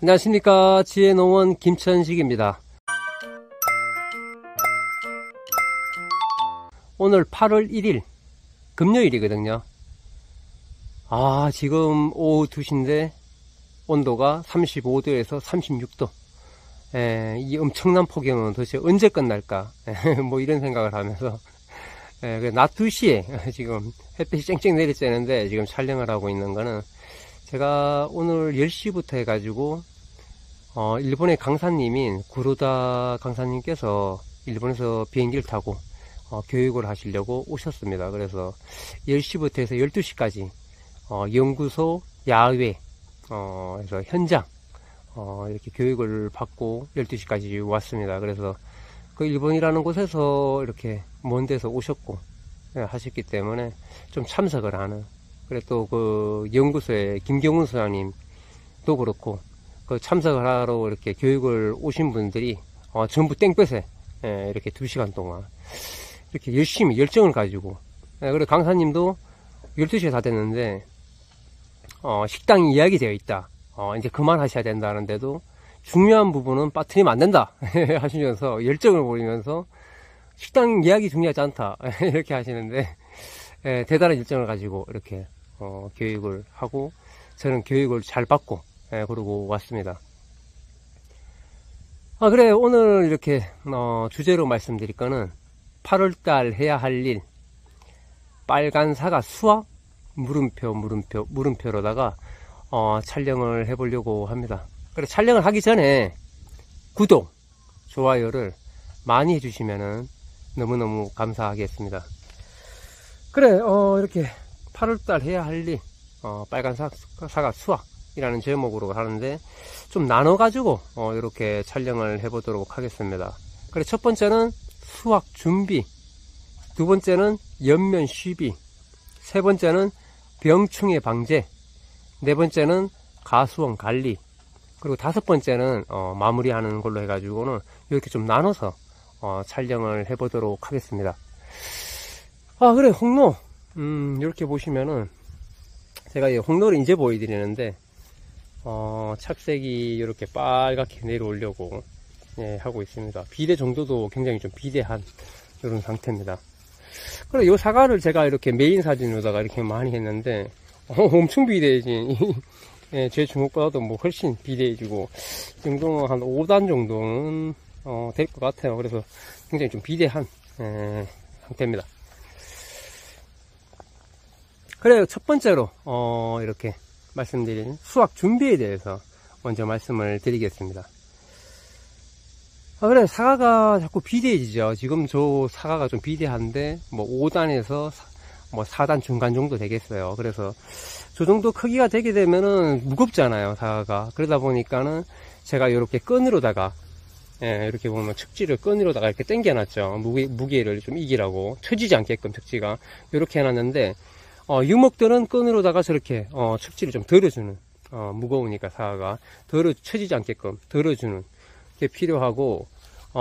안녕하십니까. 지혜농원 김천식입니다. 오늘 8월 1일 금요일이거든요. 지금 오후 2시인데 온도가 35도에서 36도. 이 엄청난 폭염은 도대체 언제 끝날까? 뭐 이런 생각을 하면서 낮 2시에 지금 햇빛이 쨍쨍 내리쬐는데 지금 촬영을 하고 있는 거는, 제가 오늘 10시부터 해가지고 일본의 강사님인 구로다 강사님께서 일본에서 비행기를 타고 교육을 하시려고 오셨습니다. 그래서 10시부터 해서 12시까지 연구소 야외 그래서 현장 이렇게 교육을 받고 12시까지 왔습니다. 그래서 그 일본이라는 곳에서 이렇게 먼 데서 오셨고 하셨기 때문에 좀 참석을 하는, 그래 또 그 연구소의 김경훈 소장님도 그렇고 그 참석을 하러 이렇게 교육을 오신 분들이 전부 땡볕에 이렇게 2시간 동안 이렇게 열심히 열정을 가지고, 그리고 강사님도 12시에 다 됐는데 식당이 예약이 되어 있다, 이제 그만하셔야 된다는데도 중요한 부분은 빠뜨리면 안 된다 하시면서 열정을 보이면서 식당 예약이 중요하지 않다 이렇게 하시는데, 대단한 열정을 가지고 이렇게 교육을 하고, 저는 교육을 잘 받고 그러고 왔습니다. 그래 오늘 이렇게 주제로 말씀드릴 거는 8월달 해야 할 일, 빨간 사과 수확 물음표로다가 촬영을 해보려고 합니다. 그래 촬영을 하기 전에 구독, 좋아요를 많이 해주시면은 너무너무 감사하겠습니다. 그래 이렇게 8월달 해야 할 일, 빨간 사과 수확이라는 제목으로 하는데 좀 나눠가지고 이렇게 촬영을 해보도록 하겠습니다. 그래 첫 번째는 수확 준비, 두 번째는 연면 시비, 세 번째는 병충해 방제, 네 번째는 가수원 관리, 그리고 다섯 번째는 마무리하는 걸로 해가지고는 이렇게 좀 나눠서 촬영을 해보도록 하겠습니다. 그래 홍로, 이렇게 보시면은 제가 이 홍로를 이제 보여드리는데 착색이 이렇게 빨갛게 내려오려고 하고 있습니다. 비대 정도도 굉장히 좀 비대한 이런 상태입니다. 그래 이 사과를 제가 이렇게 메인 사진으로다가 이렇게 많이 했는데 엄청 비대해진 제 주먹보다도 뭐 훨씬 비대해지고, 이 정도는 한 5단 정도는 될 것 같아요. 그래서 굉장히 좀 비대한 상태입니다. 그래요. 첫 번째로 이렇게 말씀드린 수확 준비에 대해서 먼저 말씀을 드리겠습니다. 그래 사과가 자꾸 비대해지죠. 지금 저 사과가 좀 비대한데 뭐 5단에서 뭐 4단 중간 정도 되겠어요. 그래서 저 정도 크기가 되게 되면은 무겁잖아요, 사과가. 그러다 보니까는 제가 이렇게 끈으로다가 이렇게 보면 척지를 끈으로다가 이렇게 당겨 놨죠. 무게를 좀 이기라고, 처지지 않게끔 척지가 이렇게 해놨는데, 유목들은 끈으로다가 저렇게 척지를 좀 덜어주는, 무거우니까 사과가 처지지 않게끔 덜어주는 게 필요하고,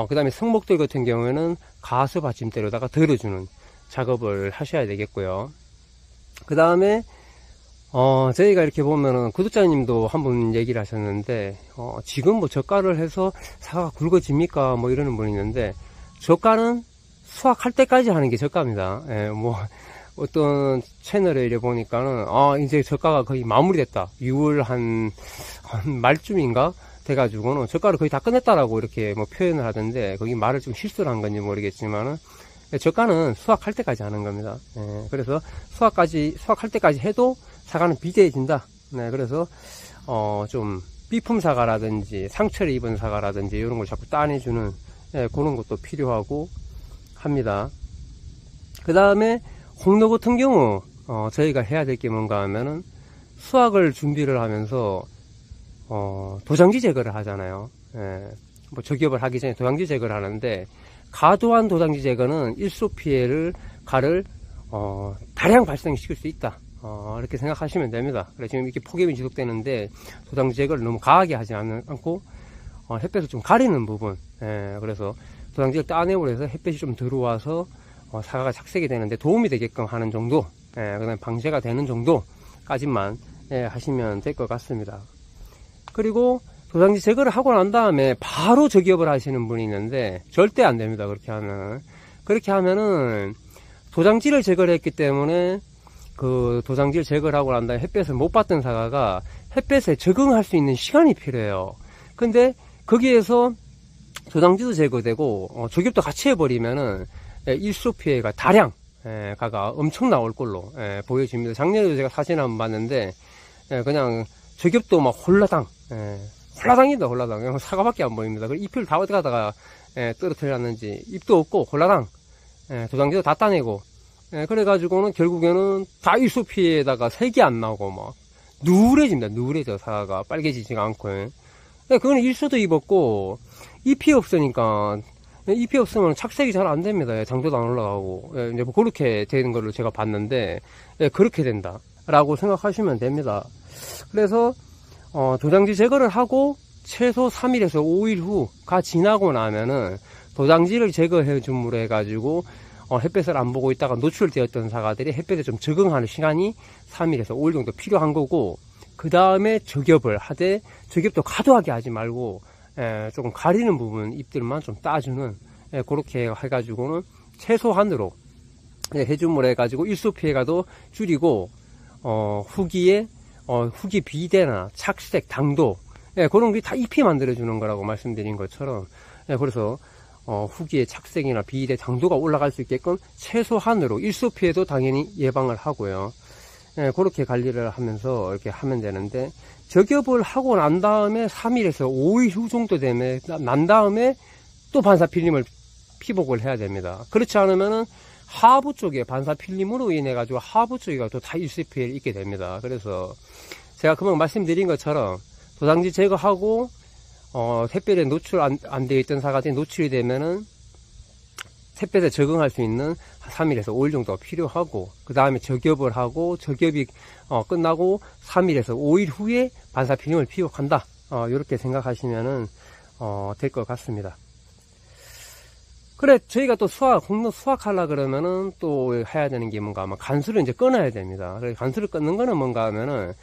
그 다음에 성목들 같은 경우에는 가스 받침대로다가 덜어주는 작업을 하셔야 되겠고요. 그 다음에 저희가 이렇게 보면은 구독자님도 한분 얘기를 하셨는데, 지금 뭐 저가를 해서 사과가 굵어집니까 뭐 이러는 분이 있는데, 저가는 수확할 때까지 하는 게 저가입니다. 뭐 어떤 채널에 이래 보니까는 이제 저가가 거의 마무리됐다, 6월 한 말쯤인가 돼가지고는 저가를 거의 다 끝냈다라고 이렇게 뭐 표현을 하던데, 거기 말을 좀 실수를 한 건지 모르겠지만은 저가는 수확할 때까지 하는 겁니다. 그래서 수확할 때까지 해도 사과는 비대해진다. 그래서 좀 비품 사과라든지 상처를 입은 사과라든지 이런 걸 자꾸 따내주는 그런 것도 필요하고 합니다. 그 다음에 홍로 같은 경우 저희가 해야 될 게 뭔가 하면은, 수확을 준비를 하면서 도장지 제거를 하잖아요. 뭐 저기업을 하기 전에 도장지 제거를 하는데, 과도한 도장지 제거는 일소 피해를 다량 발생시킬 수 있다, 이렇게 생각하시면 됩니다. 그래 지금 이렇게 폭염이 지속되는데 도장지 제거를 너무 강하게 하지 않고 햇볕을 좀 가리는 부분, 그래서 도장지를 따내고 해서 햇볕이 좀 들어와서 사과가 착색이 되는데 도움이 되게끔 하는 정도, 그 다음에 방제가 되는 정도까지만 하시면 될 것 같습니다. 그리고 도장지 제거를 하고 난 다음에 바로 저기업을 하시는 분이 있는데 절대 안 됩니다. 그렇게 하면은. 그렇게 하면은 도장지를 제거를 했기 때문에 그 도장지를 제거를 하고 난 다음에 햇볕을 못 받던 사과가 햇볕에 적응할 수 있는 시간이 필요해요. 근데 거기에서 도장지도 제거되고 저기업도 같이 해버리면은 일소 피해가 다량 가가 엄청 나올 걸로 보여집니다. 작년에도 제가 사진 한번 봤는데 그냥 저기업도 막 홀라당 홀라당이다 홀라당 사과밖에 안 보입니다. 그리고 잎을 다 어디 가다가 떨어뜨렸는지 잎도 없고 홀라당 도장지도 다 따내고 그래가지고는 결국에는 다 일소 피해에다가 색이 안 나오고 막 누래집니다. 누래져 사과가 빨개지지가 않고 그거는 일소도 입었고 잎이 없으니까 잎이 없으면 착색이 잘 안 됩니다. 장도도 안 올라가고 이제 뭐 그렇게 되는 거를 제가 봤는데 그렇게 된다 라고 생각하시면 됩니다. 그래서 도장지 제거를 하고 최소 3일에서 5일 후가 지나고 나면은 도장지를 제거해 줌으로 해가지고 햇볕을 안 보고 있다가 노출되었던 사과들이 햇볕에 좀 적응하는 시간이 3일에서 5일 정도 필요한 거고, 그 다음에 저겹을 하되 저겹도 과도하게 하지 말고 조금 가리는 부분 잎들만 좀 따주는 그렇게 해가지고는 최소한으로 해줌으로 해가지고 일소 피해가도 줄이고 후기에 후기 비대나 착색, 당도 그런 게 다 잎이 만들어주는 거라고 말씀드린 것처럼 그래서 후기에 착색이나 비대, 당도가 올라갈 수 있게끔 최소한으로 일소 피해도 당연히 예방을 하고요. 그렇게 관리를 하면서 이렇게 하면 되는데, 저겹을 하고 난 다음에 3일에서 5일 후 정도 되면 난 다음에 또 반사 필름을 피복을 해야 됩니다. 그렇지 않으면은 하부 쪽에 반사 필름으로 인해 가지고 하부 쪽이 또 다 일소 피해를 입게 됩니다. 그래서 제가 금방 말씀드린 것처럼 도장지 제거하고 햇볕에 노출 안 되어 있던 사과들이 노출이 되면은 햇볕에 적응할 수 있는 3일에서 5일 정도가 필요하고, 그 다음에 저겹을 하고 저겹이 끝나고 3일에서 5일 후에 반사 필름을 피복한다. 이렇게 생각하시면은 될 것 같습니다. 그래, 저희가 또 공로 수확하려 그러면은 또 해야 되는 게 뭔가 하면 간수를 이제 끊어야 됩니다. 그래서 간수를 끊는 거는 뭔가 하면은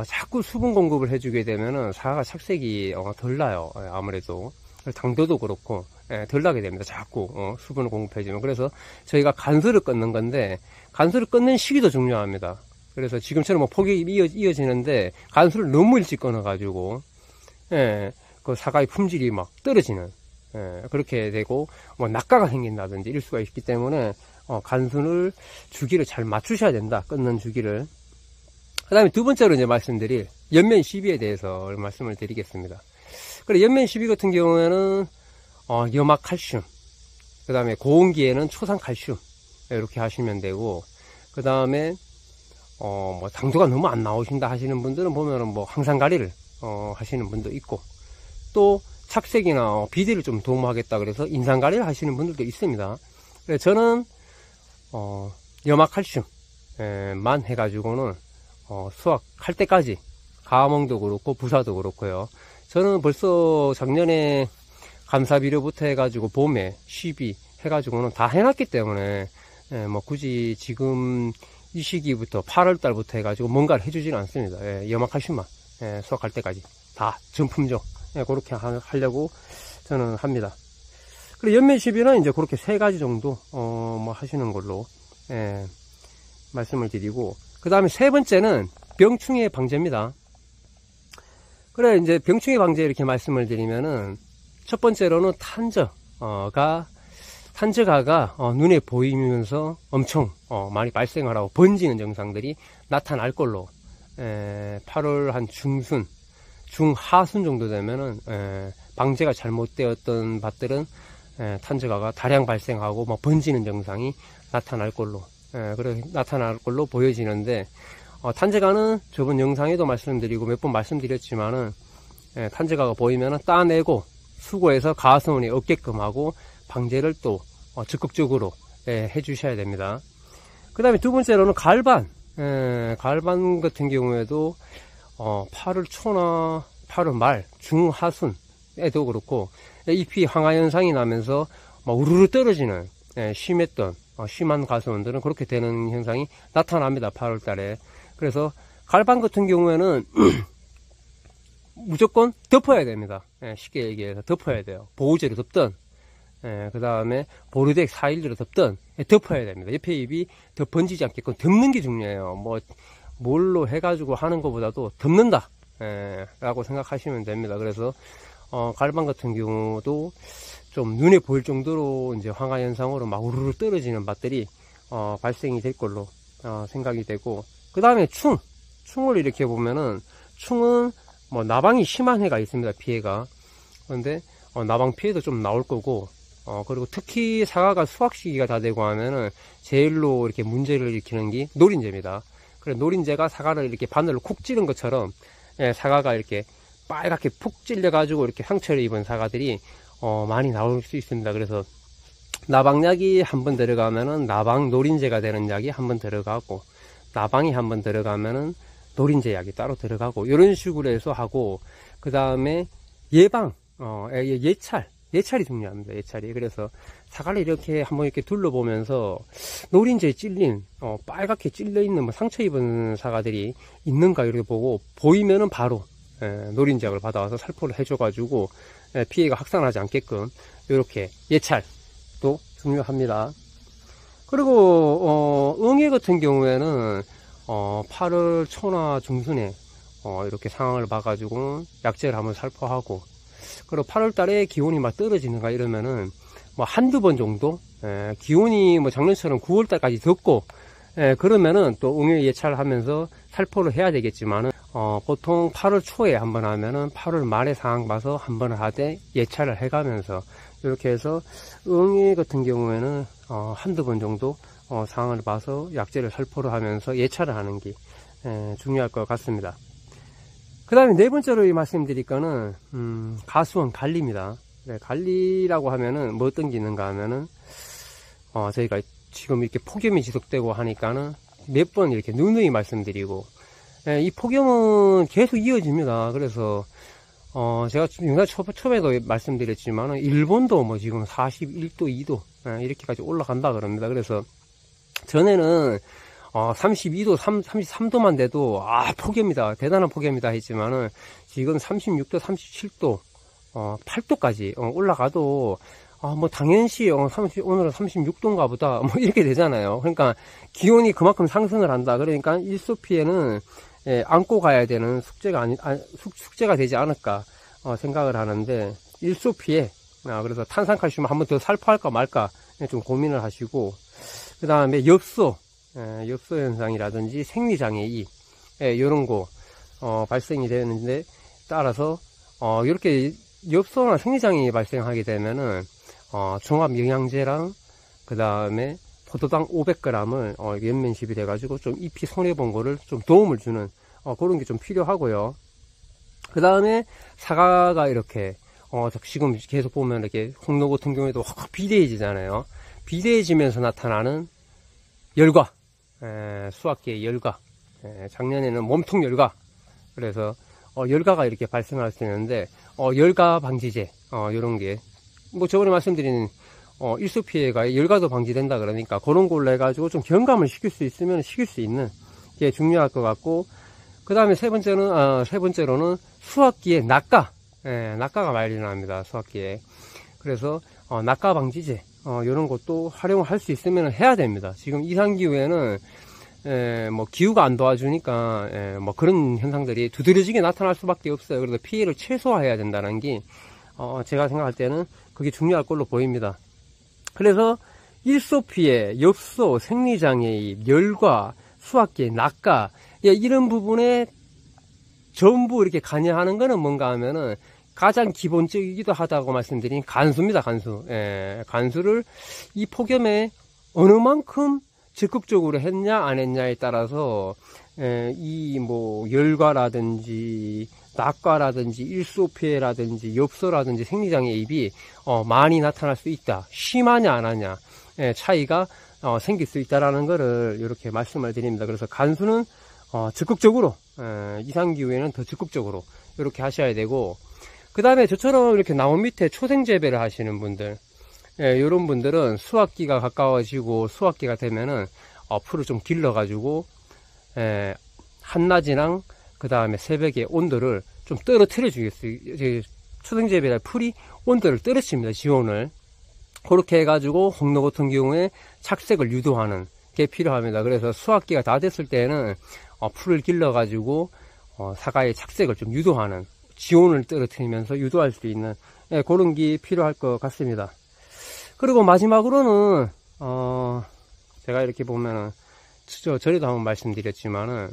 자꾸 수분 공급을 해주게 되면은 사과가 착색이 덜 나요. 아무래도 당도도 그렇고 덜 나게 됩니다. 자꾸 수분을 공급해주면. 그래서 저희가 간수를 끊는 건데, 간수를 끊는 시기도 중요합니다. 그래서 지금처럼 뭐 폭이 이어지는데 간수를 너무 일찍 끊어가지고 그 사과의 품질이 막 떨어지는 그렇게 되고 뭐 낙가가 생긴다든지 이럴 수가 있기 때문에 간수를 주기를 잘 맞추셔야 된다. 끊는 주기를. 그 다음에 두 번째로 이제 말씀드릴 연면 시비에 대해서 말씀을 드리겠습니다. 그래, 연면 시비 같은 경우에는 염화 칼슘, 그 다음에 고온기에는 초산 칼슘 이렇게 하시면 되고, 그 다음에 뭐 당도가 너무 안 나오신다 하시는 분들은 보면은 뭐 항산가리를 하시는 분도 있고, 또 착색이나 비대를 좀 도모하겠다 그래서 인산가리를 하시는 분들도 있습니다. 그래서 저는 염화칼슘만 해가지고는 수확할 때까지 가몽도 그렇고 부사도 그렇고요. 저는 벌써 작년에 감사비료부터 해가지고 봄에 시비 해가지고는 다 해놨기 때문에 뭐 굳이 지금 이 시기부터 8월달부터 해가지고 뭔가를 해주지는 않습니다. 염화칼슘만 수확할 때까지 다 전품종 그렇게 하려고 저는 합니다. 그리고 연면 시비는 이제 그렇게 세 가지 정도 뭐 하시는 걸로 말씀을 드리고, 그 다음에 세 번째는 병충해 방제입니다. 그래, 이제 병충해 방제 이렇게 말씀을 드리면은 첫 번째로는 탄저가가 눈에 보이면서 엄청 많이 발생을 하고 번지는 증상들이 나타날 걸로 8월 한 중하순 정도 되면은 방제가 잘못되었던 밭들은 탄저가가 다량 발생하고 뭐 번지는 증상이 나타날 걸로 보여지는데, 탄저가는 저번 영상에도 말씀드리고 몇 번 말씀드렸지만은 탄저가가 보이면은 따내고 수거해서 가스원이 없게끔 하고 방제를 또 적극적으로 해주셔야 됩니다. 그 다음에 두 번째로는 가을반 같은 경우에도 8월 초나 8월 말 중하순에도 그렇고 잎이 황화 현상이 나면서 막 우르르 떨어지는 심한 가스원들은 그렇게 되는 현상이 나타납니다. 8월 달에. 그래서 가을반 같은 경우에는 무조건 덮어야 됩니다. 예, 쉽게 얘기해서 덮어야 돼요. 보호제로 덮든, 그 다음에 보르덱 412로 덮든, 덮어야 됩니다. 옆에 잎이 더 번지지 않게끔 덮는 게 중요해요. 뭐, 뭘로 해가지고 하는 것보다도 덮는다. 라고 생각하시면 됩니다. 그래서, 갈방 같은 경우도 좀 눈에 보일 정도로 이제 황화 현상으로 막 우르르 떨어지는 맛들이, 발생이 될 걸로, 생각이 되고, 그 다음에 충을 이렇게 보면은, 충은 뭐 나방이 심한 해가 있습니다. 피해가. 그런데 나방 피해도 좀 나올 거고, 그리고 특히 사과가 수확 시기가 다 되고 하면은 제일로 이렇게 문제를 일으키는 게 노린재입니다. 그래서 노린재가 사과를 이렇게 바늘로 쿡 찌른 것처럼, 예, 사과가 이렇게 빨갛게 푹 찔려가지고 이렇게 상처를 입은 사과들이 많이 나올 수 있습니다. 그래서 나방약이 한번 들어가면은 나방 노린재가 되는 약이 한번 들어가고, 나방이 한번 들어가면은 노린재 약이 따로 들어가고, 이런 식으로 해서 하고, 그 다음에 예방, 예찰이 중요합니다. 예찰이. 그래서 사과를 이렇게 한번 이렇게 둘러보면서 노린재에 찔린, 빨갛게 찔려있는 뭐 상처 입은 사과들이 있는가 이렇게 보고, 보이면은 바로, 노린재 약을 받아와서 살포를 해줘가지고, 피해가 확산하지 않게끔, 이렇게 예찰도 중요합니다. 그리고, 응애 같은 경우에는, 8월 초나 중순에, 이렇게 상황을 봐가지고, 약재를 한번 살포하고, 그리고 8월 달에 기온이 막 떨어지는가 이러면은, 뭐 한두 번 정도, 기온이 뭐 작년처럼 9월 달까지 덥고, 그러면은 또 응애 예찰을 하면서 살포를 해야 되겠지만은, 보통 8월 초에 한번 하면은 8월 말에 상황 봐서 한번 하되 예찰을 해가면서, 이렇게 해서 응애 같은 경우에는, 한두 번 정도, 상황을 봐서 약재를 살포를 하면서 예찰을 하는 게 중요할 것 같습니다. 그 다음에 네 번째로 말씀드릴 거는 가수원 관리입니다. 네, 관리라고 하면은 뭐 어떤 게 있는가 하면은 저희가 지금 이렇게 폭염이 지속되고 하니까는 몇 번 이렇게 누누이 말씀드리고, 이 폭염은 계속 이어집니다. 그래서 제가 영상 처음에도 말씀드렸지만은 일본도 뭐 지금 41도, 2도 이렇게까지 올라간다 그럽니다. 그래서 전에는 32도, 33도만 돼도 폭염이다, 대단한 폭염이다 했지만은 지금 36도, 37도, 8도까지 올라가도 뭐 당연시 오늘은 36도인가 보다 뭐 이렇게 되잖아요. 그러니까 기온이 그만큼 상승을 한다. 그러니까 일소피해는 안고 가야 되는 숙제가 되지 않을까 생각을 하는데, 일소피해, 그래서 탄산칼슘을 한번 더 살포할까 말까 좀 고민을 하시고, 그 다음에 엽소 현상이라든지 생리장애 이런 거 발생이 되는데, 따라서 이렇게 엽소나 생리장애 발생하게 되면은 종합영양제랑 그 다음에 포도당 500g을 연면십이 돼가지고 좀 잎이 손해본 거를 좀 도움을 주는 그런 게 좀 필요하고요. 그 다음에 사과가 이렇게 지금 계속 보면 이렇게 홍로 같은 경우에도 확 비대해지잖아요. 비대해지면서 나타나는 열과, 수확기의 열과, 작년에는 몸통 열과, 그래서 열과가 이렇게 발생할 수 있는데, 열과 방지제 이런 게 뭐 저번에 말씀드린 일소 피해가 열과도 방지된다 그러니까 그런 걸로 해가지고 좀 경감을 시킬 수 있으면 시킬 수 있는 게 중요할 것 같고, 그 다음에 세 번째로는 수확기에 낙가가 많이 일어납니다. 수확기에. 그래서 낙가 방지제 이런 것도 활용할 수 있으면 해야 됩니다. 지금 이상기후에는 뭐 기후가 안 도와주니까 뭐 그런 현상들이 두드러지게 나타날 수밖에 없어요. 그래서 피해를 최소화해야 된다는 게 제가 생각할 때는 그게 중요할 걸로 보입니다. 그래서 일소 피해, 엽소, 생리장애, 열과, 수확기, 낙가, 이런 부분에 전부 이렇게 관여하는 거는 뭔가 하면은 가장 기본적이기도 하다고 말씀드린 간수입니다. 간수. 간수를 이 폭염에 어느 만큼 적극적으로 했냐 안 했냐에 따라서 이 뭐 열과라든지 낙과라든지 일소피해라든지 엽소라든지 생리장애 입이 많이 나타날 수 있다. 심하냐 안 하냐 차이가 생길 수 있다라는 거를 이렇게 말씀을 드립니다. 그래서 간수는 적극적으로 이상기후에는 더 적극적으로 이렇게 하셔야 되고, 그 다음에 저처럼 이렇게 나무 밑에 초생 재배를 하시는 분들, 이런 분들은 수확기가 가까워지고 수확기가 되면은 풀을 좀 길러 가지고 한낮이랑 그 다음에 새벽에 온도를 좀 떨어뜨려 주겠어요. 초생재배라 풀이 온도를 떨어뜨립니다. 지온을. 그렇게 해가지고 홍로 같은 경우에 착색을 유도하는 게 필요합니다. 그래서 수확기가 다 됐을 때는 풀을 길러가지고 사과의 착색을 좀 유도하는, 지온을 떨어뜨리면서 유도할 수 있는 그런 게 필요할 것 같습니다. 그리고 마지막으로는 제가 이렇게 보면은 전에도 한번 말씀드렸지만은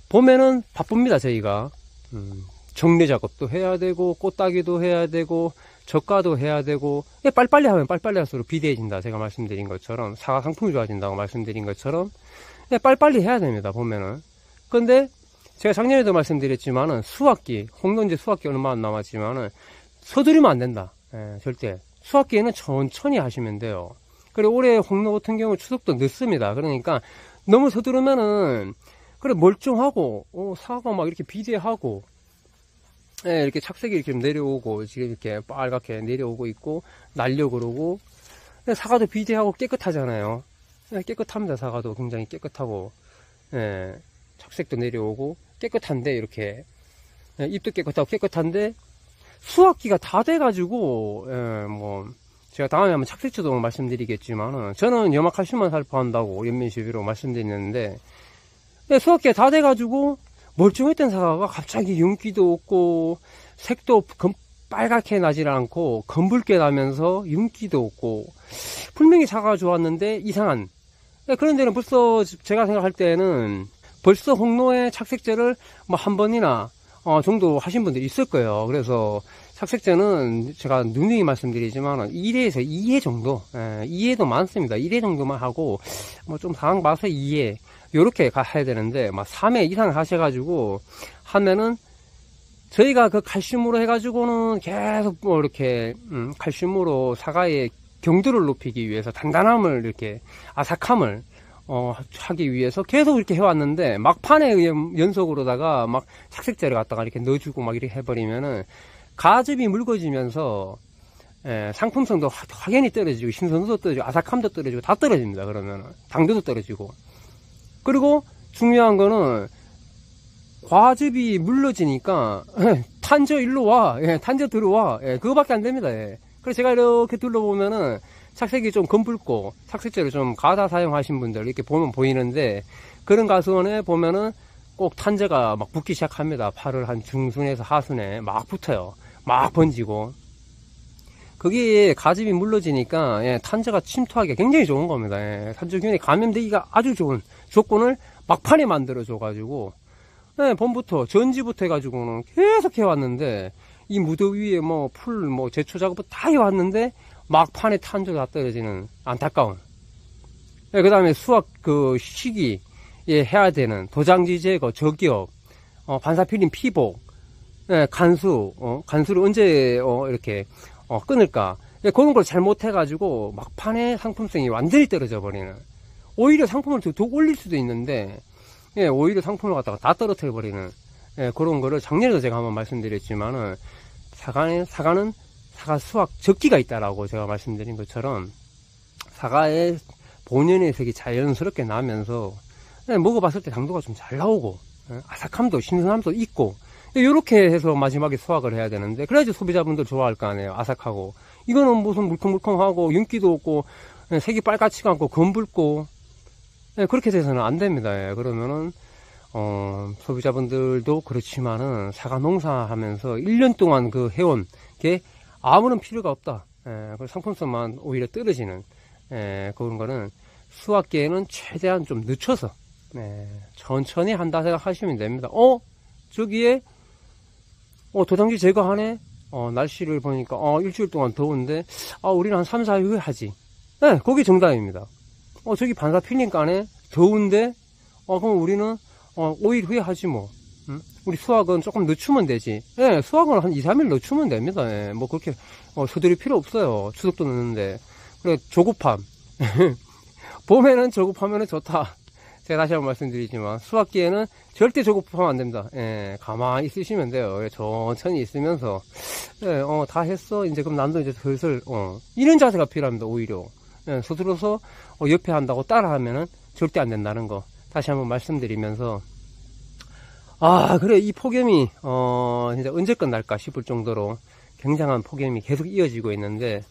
봄에는 바쁩니다. 저희가 정리 작업도 해야 되고 꽃 따기도 해야 되고 적과도 해야 되고, 빨리빨리 하면 빨리빨리 할수록 비대해진다. 제가 말씀드린 것처럼 사과 상품이 좋아진다고 말씀드린 것처럼 빨리빨리 해야 됩니다. 보면은. 근데 제가 작년에도 말씀드렸지만은 수확기, 홍론제 수확기 얼마 안 남았지만은 서두르면 안 된다. 절대. 수확기에는 천천히 하시면 돼요. 그리고 올해 홍로 같은 경우 추석도 늦습니다. 그러니까 너무 서두르면은 그래 멀쩡하고 사과가 막 이렇게 비대하고 이렇게 착색이 이렇게 내려오고 지금 이렇게 빨갛게 내려오고 있고 날려 그러고, 사과도 비대하고 깨끗하잖아요. 깨끗합니다. 사과도 굉장히 깨끗하고, 착색도 내려오고 깨끗한데, 이렇게 잎도 깨끗하고 깨끗한데 수확기가 다 돼가지고 뭐 제가 다음에 한번 착색초도 말씀드리겠지만은 저는 염화칼슘만 살포한다고 연면시비로 말씀드렸는데, 수확기가 다 돼가지고 멀쩡했던 사과가 갑자기 윤기도 없고 색도 빨갛게 나질 않고 검붉게 나면서 윤기도 없고, 분명히 사과가 좋았는데 이상한, 그런 데는 벌써 제가 생각할 때는 벌써 홍로에 착색제를 뭐 한 번이나 정도 하신 분들이 있을 거예요. 그래서 착색제는 제가 누누이 말씀드리지만 1회에서 2회 정도, 2회도 많습니다. 1회 정도만 하고 뭐 좀 상황 봐서 2회 요렇게 해야 되는데, 막 3회 이상 하셔가지고 하면은 저희가 그 칼슘으로 해가지고는 계속 뭐 이렇게 칼슘으로 사과의 경도를 높이기 위해서 단단함을, 이렇게 아삭함을 하기 위해서 계속 이렇게 해왔는데, 막판에 연속으로다가 막 착색제를 갖다가 이렇게 넣어주고 막 이렇게 해버리면은 가즙이 묽어지면서 상품성도 확연히 떨어지고 신선도도 떨어지고 아삭함도 떨어지고 다 떨어집니다. 그러면은 당도도 떨어지고. 그리고 중요한 거는 과즙이 물러지니까 탄저 일로 와, 탄저 들어와, 그거밖에 안 됩니다. 그래서 제가 이렇게 둘러보면은 착색이 좀 검붉고 착색제를 좀 가다 사용하신 분들 이렇게 보면 보이는데, 그런 가수원에 보면은 꼭 탄저가 막 붙기 시작합니다. 팔을 한 중순에서 하순에 막 붙어요. 막 번지고. 그게 가즙이 물러지니까 탄저가 침투하기가 굉장히 좋은 겁니다. 탄저균이 감염되기가 아주 좋은 조건을 막판에 만들어줘 가지고, 봄부터 전지부터 해가지고는 계속 해왔는데, 이 무더위에 뭐 풀 뭐 제초 작업부터 다 해왔는데 막판에 탄저가 떨어지는 안타까운. 그 다음에 수확 그 시기에 해야 되는 도장지 제거, 저기업, 반사필름 피복, 간수를 언제 이렇게 끊을까, 그런 걸 잘못해가지고 막판에 상품성이 완전히 떨어져 버리는, 오히려 상품을 더 올릴 수도 있는데 오히려 상품을 갖다가 다 떨어뜨려 버리는 그런 거를 작년에도 제가 한번 말씀드렸지만은, 사과는 사과 수확 적기가 있다라고 제가 말씀드린 것처럼 사과의 본연의 색이 자연스럽게 나면서 먹어봤을 때 당도가 좀 잘 나오고 아삭함도 신선함도 있고, 이렇게 해서 마지막에 수확을 해야 되는데, 그래야지 소비자분들 좋아할 거 아니에요. 아삭하고. 이거는 무슨 물컹물컹하고 윤기도 없고 색이 빨갛지가 않고 검붉고, 그렇게 돼서는 안 됩니다. 그러면은 소비자분들도 그렇지만은 사과 농사하면서 1년 동안 그 해온 게 아무런 필요가 없다. 그 상품성만 오히려 떨어지는 그런 거는 수확기에는 최대한 좀 늦춰서 천천히 한다 생각하시면 됩니다. 저기에 도장지 제거하네. 날씨를 보니까 일주일 동안 더운데 우리는 한 3, 4일 후에 하지. 거기 정답입니다. 저기 반사필름 까네. 더운데 그럼 우리는 5일 후에 하지 뭐. 우리 수확은 조금 늦추면 되지. 수확은 한 2, 3일 늦추면 됩니다. 뭐 그렇게 서두를 필요 없어요. 추석도 늦는데. 그래, 조급함. 봄에는 조급하면 좋다. 제가 다시 한번 말씀드리지만 수확기에는 절대 조급하면 안 됩니다. 가만히 있으시면 돼요. 천천히 있으면서 다 했어. 이제 그럼 난도 이제 슬슬 이런 자세가 필요합니다. 오히려 서둘러서 옆에 한다고 따라하면은 절대 안 된다는 거 다시 한번 말씀드리면서, 그래, 이 폭염이, 진짜 언제 끝날까 싶을 정도로 굉장한 폭염이 계속 이어지고 있는데,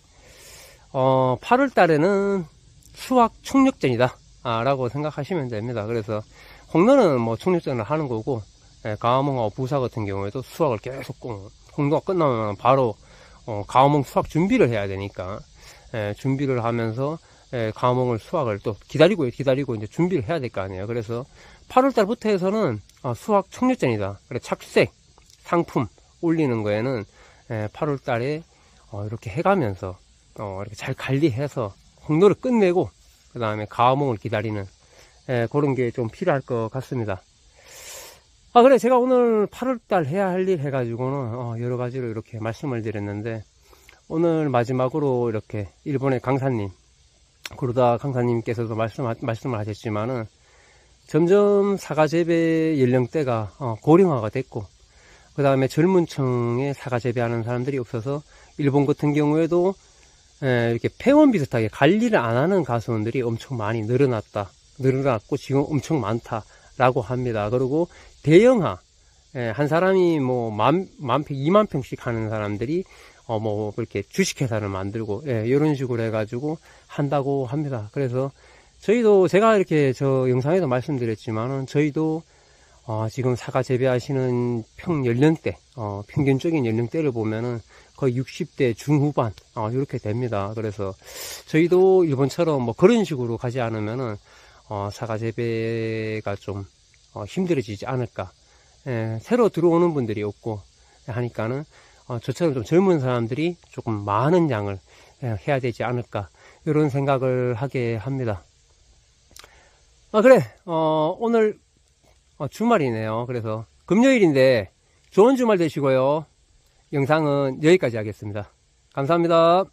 8월 달에는 수확 총력전이다. 라고 생각하시면 됩니다. 그래서, 홍로는 뭐 총력전을 하는 거고, 가어몽하고 부사 같은 경우에도 수확을 계속, 홍로가 끝나면 바로, 가어몽 수확 준비를 해야 되니까, 준비를 하면서, 가어몽을 수확을 또 기다리고 이제 준비를 해야 될 거 아니에요. 그래서 8월 달부터 해서는 수확 총력전이다. 그래 착색, 상품 올리는 거에는 8월 달에 이렇게 해가면서 이렇게 잘 관리해서 홍로를 끝내고 그 다음에 가어몽을 기다리는 그런 게 좀 필요할 것 같습니다. 그래 제가 오늘 8월 달 해야 할 일 해가지고는 여러 가지로 이렇게 말씀을 드렸는데 오늘 마지막으로 이렇게 일본의 강사님 구르다 강사님께서도 말씀을 하셨지만은 점점 사과 재배 연령대가 고령화가 됐고 그 다음에 젊은 층에 사과 재배하는 사람들이 없어서 일본 같은 경우에도 이렇게 폐원 비슷하게 관리를 안 하는 가수원들이 엄청 많이 늘어났고 지금 엄청 많다라고 합니다. 그리고 대형화 한 사람이 뭐 만 평, 2만 평씩 하는 사람들이 뭐 이렇게 주식회사를 만들고 이런 식으로 해가지고 한다고 합니다. 그래서 저희도 제가 이렇게 저 영상에도 말씀드렸지만은 저희도 지금 사과 재배하시는 연령대 평균적인 연령대를 보면은 거의 60대 중후반 이렇게 됩니다. 그래서 저희도 일본처럼 뭐 그런 식으로 가지 않으면은 사과 재배가 좀 힘들어지지 않을까. 새로 들어오는 분들이 없고 하니까는 저처럼 좀 젊은 사람들이 조금 많은 양을 해야 되지 않을까 이런 생각을 하게 합니다. 그래 오늘 주말이네요. 그래서 금요일인데 좋은 주말 되시고요. 영상은 여기까지 하겠습니다. 감사합니다.